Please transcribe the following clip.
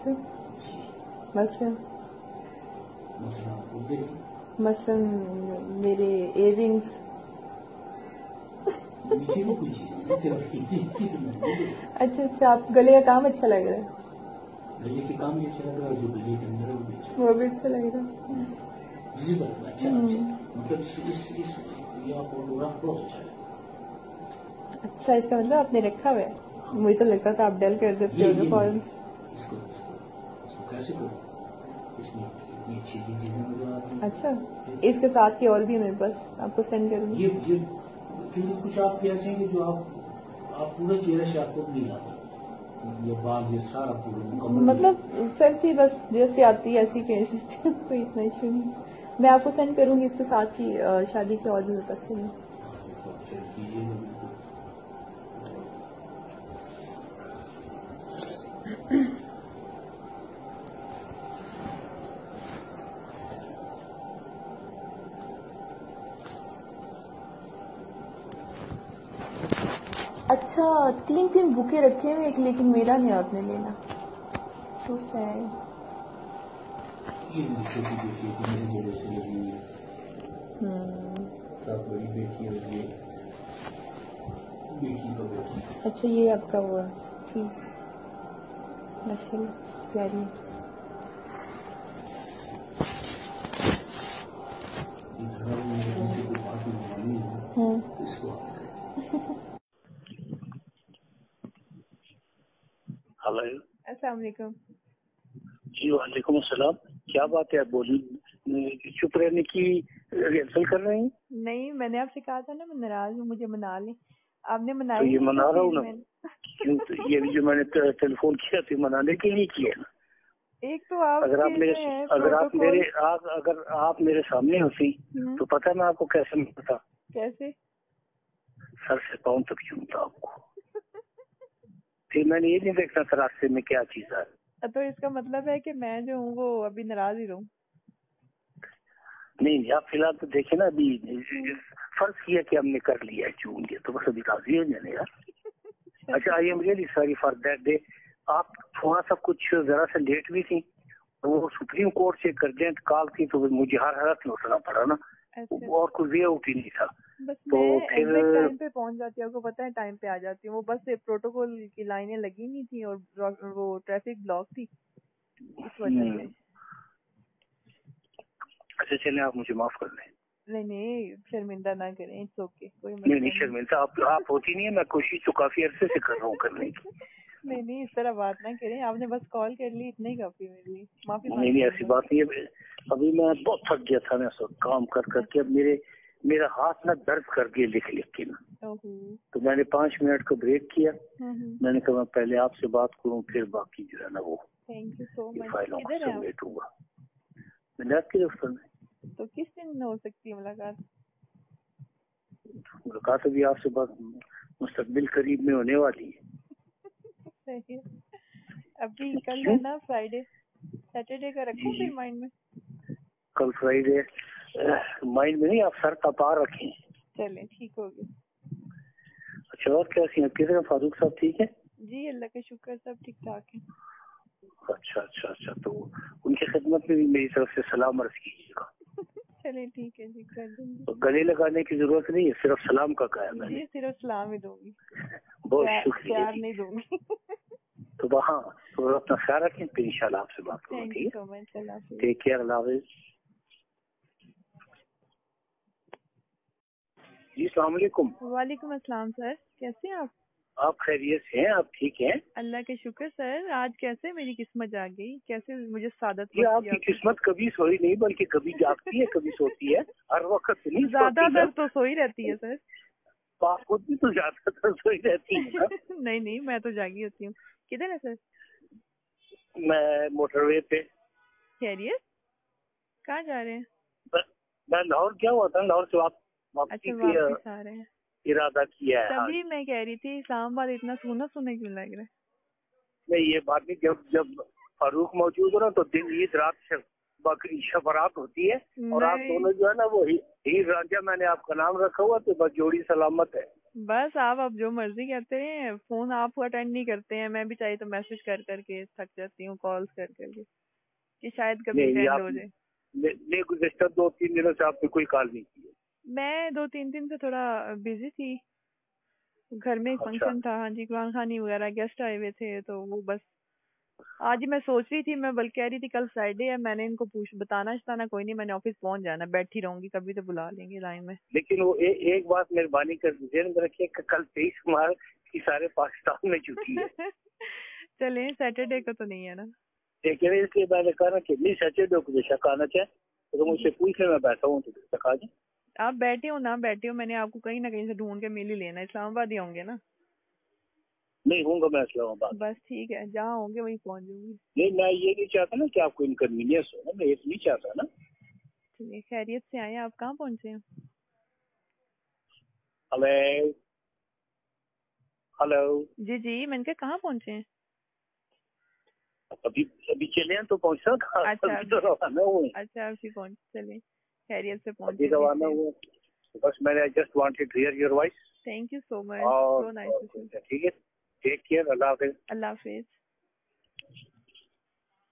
अच्छा, मसलन मेरे इयर रिंग्स। अच्छा, आप गले का काम अच्छा लग रहा है, गले के काम भी अच्छा लग रहा है, जो गले के अंदर वो भी अच्छा लग रहा है। अच्छा, मतलब ये फोटोग्राफ बहुत अच्छा है। अच्छा, इसका मतलब आपने रखा हुआ है? मुझे तो लगता था आप डेल कर देते हो फॉरन। इसको कैसे करो, इसमें इतनी अच्छी चीजें मुझे आती हैं। अच्छा, इसके साथ की और भी मेरे पास, आपको सेंड करूँगी। ये क्योंकि कुछ आप ऐसे हैं कि जो आप पूरा चेहरा से आपको नहीं लाते, ये बाल ये सारा पूरा मतलब सेल्फी बस जैसे आती है ऐसी खींच लेती हूँ, कोई इतना इशू नहीं। मैं आपको सेंड करूँगी इसके साथ की शादी के और भी मेरे पास नहीं। अच्छा, 3 बुके रखे हुए, लेकिन मेरा नहीं आपने लेना। So sad. ये मेरी छोटी बेटी है, मेरे जोड़े से लगी हुई है, सब बड़ी बेटी होती है, बेटी का बेटा। अच्छा, ये आपका वो है, ठीक, माशाल्लाह प्यारी। हेलो, अस्सलाम वालेकुम। जी वालेकुम अस्सलाम। क्या बात है, आप बोलिए। चुप रहने की रिहर्सल कर रहे हैं? नहीं, मैंने आपसे कहा था ना मैं नाराज हूँ, मुझे मना लें। आपने मनाया तो ये नहीं, मना रहा हूँ ना। मैं... क्यों? तो ये भी जो मैंने टेलीफोन किया तो मनाने के लिए किया ना। एक तो आप अगर आप मेरे सामने होती तो पता मैं आपको कैसे मिलता। कैसे? सर से पाँव तक चूमता आपको। फिर मैंने ये नहीं देखना था रास्ते में क्या चीज है। तो इसका मतलब है कि मैं जो हूँ वो अभी नाराज ही रहूँ? नहीं, आप फिलहाल तो देखे ना, अभी फर्ज किया कि हमने कर लिया है, चूम लिया, तो बस अभी राजी हो जाने यार। अच्छा, I am really sorry for that day. आप थोड़ा सा कुछ जरा सा लेट भी थी, वो सुप्रीम कोर्ट से एक अर्जेंट कॉल थी, तो मुझे हर हालत में उठना पड़ा ना। अच्छा। और कोई वे आउट ही नहीं था। बस तो मैं फिर टाइम पे पहुंच जाती हूँ, आपको पता है टाइम पे आ जाती हूँ। वो बस प्रोटोकॉल की लाइनें लगी नहीं थी और वो ट्रैफिक ब्लॉक थी, इस वजह से। अच्छा चले, आप मुझे माफ कर दें। नहीं, शर्मिंदा ना करें, इट्स ओके, कोई मसला नहीं। शर्मिंदा आप होती नहीं है, मैं कोशिश तो काफी अरसे से कर रहा हूँ करने की। नहीं, इस तरह बात ना करें, आपने बस कॉल कर ली, इतना ही काफी मेरे लिए। माफी नहीं, ऐसी बात नहीं है। अभी मैं बहुत थक गया था ना, सब काम कर करके। अब मेरा हाथ ना दर्द कर दिया लिख के ना। तो मैंने 5 मिनट का ब्रेक किया। मैंने कहा मैं पहले आपसे बात करूँ, फिर बाकी जो है ना वो थैंक यू सो मच। फाइलों को सबमिट होगा। मैंने आपके दफ्तर में। तो किस दिन हो सकती है मुलाकात? मुलाकात अभी आपसे बात मुस्तकबिल करीब में होने वाली है। सही है। अभी कल है ना फ्राइडे, सैटरडे का रखूं फिर माइंड में? कल फ्राइडे माइंड में नहीं, आप सर तपा रखें। चलें, ठीक हो गया। अच्छा, और कैसी हैं? किस तरह फारूक साहब ठीक है? जी अल्लाह का शुक्र, सब ठीक ठाक है। अच्छा, तो उनकी खिदमत में भी मेरी तरफ से सलाम अर्ज कीजिएगा। चलिए ठीक है जी, कर दूंगी। तो गले लगाने की जरूरत नहीं है, सिर्फ सलाम का कहा मैंने। जी सिर्फ सलाम ही दूंगी, बहुत शुक्रिया। प्यार नहीं दूंगी। तो वहाँ तो अपना ख्याल रखें, फिर इंशाल्लाह आपसे बात करूँगी। Thank you so much. Take care, अल्लाह हाफिज़। जी अस्सलाम वालेकुम। वालेकुम अस्सलाम सर, कैसे हैं आप? आप खैरियत से हैं? आप ठीक हैं? अल्लाह के शुक्र सर। आज कैसे मेरी किस्मत जाग गई, कैसे मुझे सादत? ये आपकी किस्मत कभी सोई नहीं, बल्कि कभी जागती है कभी सोती है, हर वक्त नहीं। ज्यादातर तो सोई रहती है सर। आप खुद भी तो ज्यादातर सोई रहती है ना। नहीं, मैं तो जागी होती हूँ। किधर है सर? मैं मोटरवे पे। खैरियत? कहाँ जा रहे हैं? मैं लाहौर क्या हुआ था, लाहौर से वापसी वापस आ रहे हैं, इरादा किया है। तभी मैं कह रही थी इस्लामाबाद इतना सोना सोना क्यों लग रहा है? नहीं, ये बात नहीं। जब फारूक मौजूद हो ना तो दिन ईद रात से बकरी शबरात होती है, और आप दोनों जो है ना वो हीर रांझा, मैंने आपका नाम रखा हुआ, तो बस जोड़ी सलामत है। بس آپ اب جو مرضی کرتے ہیں، فون آپ کو اٹینڈ نہیں کرتے ہیں، میں بھی چاہیے تو میسج کر کر کے تھک جاتی ہوں، کالز کر کر کے کہ شاید کبھی نہیں اٹینڈ آپ ہو جائے. نہیں گزشتہ 2-3 دنوں سے آپ نے کوئی کال نہیں کی ہے. میں 2-3 دن سے تھوڑا بزی تھی، گھر میں ایک اچھا فنکشن تھا. ہاں جی، قرآن خوانی وغیرہ گیسٹ آئے ہوئے تھے، تو وہ بس آج ہی میں سوچ رہی تھی، میں بلکہ کہہ رہی تھی کل فرائیڈے ہے، میں نے ان کو بتانا کوئی نہیں، میں نے آفس پہنچ جانا، بیٹھی رہوں گی، کبھی تو بلا لیں گے لائن میں. لیکن وہ ایک بات مہربانی کر دیجیے نا رکھیے کہ کل 23 مارچ کی سارے پاکستان میں چھٹی ہے. چلیں سیٹرڈے کو تو نہیں ہے نا. لیکن اس لیے میں نے کہا نا کہ نہیں سیٹرڈے کو بے شک آنا چاہے تو مجھ سے پوچھنے میں بیٹھا ہوں تو تک آ جائیں. آپ بیٹھے ہو نہ بیٹھے ہو، میں نے آپ کو کہیں نہ کہیں سے ڈھونڈ کے مل ہی لینا. اسلام آباد ہی ہوں گے نا؟ نہیں ہوں گا میں اسلام آباد. بس ٹھیک ہے، جہاں ہوں گے وہیں پہنچ جاؤں گی. نہیں میں یہ نہیں چاہتا نا کہ آپ کو انکنوینئنس ہو نا، میں یہ نہیں چاہتا نا. چلیے خیریت سے آئے. آپ کہاں پہنچے ہیں؟ ہلو جی جی، میں نے کہا کہاں پہنچے ہیں؟ ابھی چلے ہیں تو پہنچا تھا. اچھا ابھی تو روانہ ہوئے. اچھا ابھی پہنچ، چلیں خیریت سے ابھی پہنچے. روانہ ہوئے. بس میں نے just wanted to hear your voice. Thank you so much, اور سو نائس. ٹھیک ہے، ٹیک کیئر. اللہ حافظ. اللہ حافظ.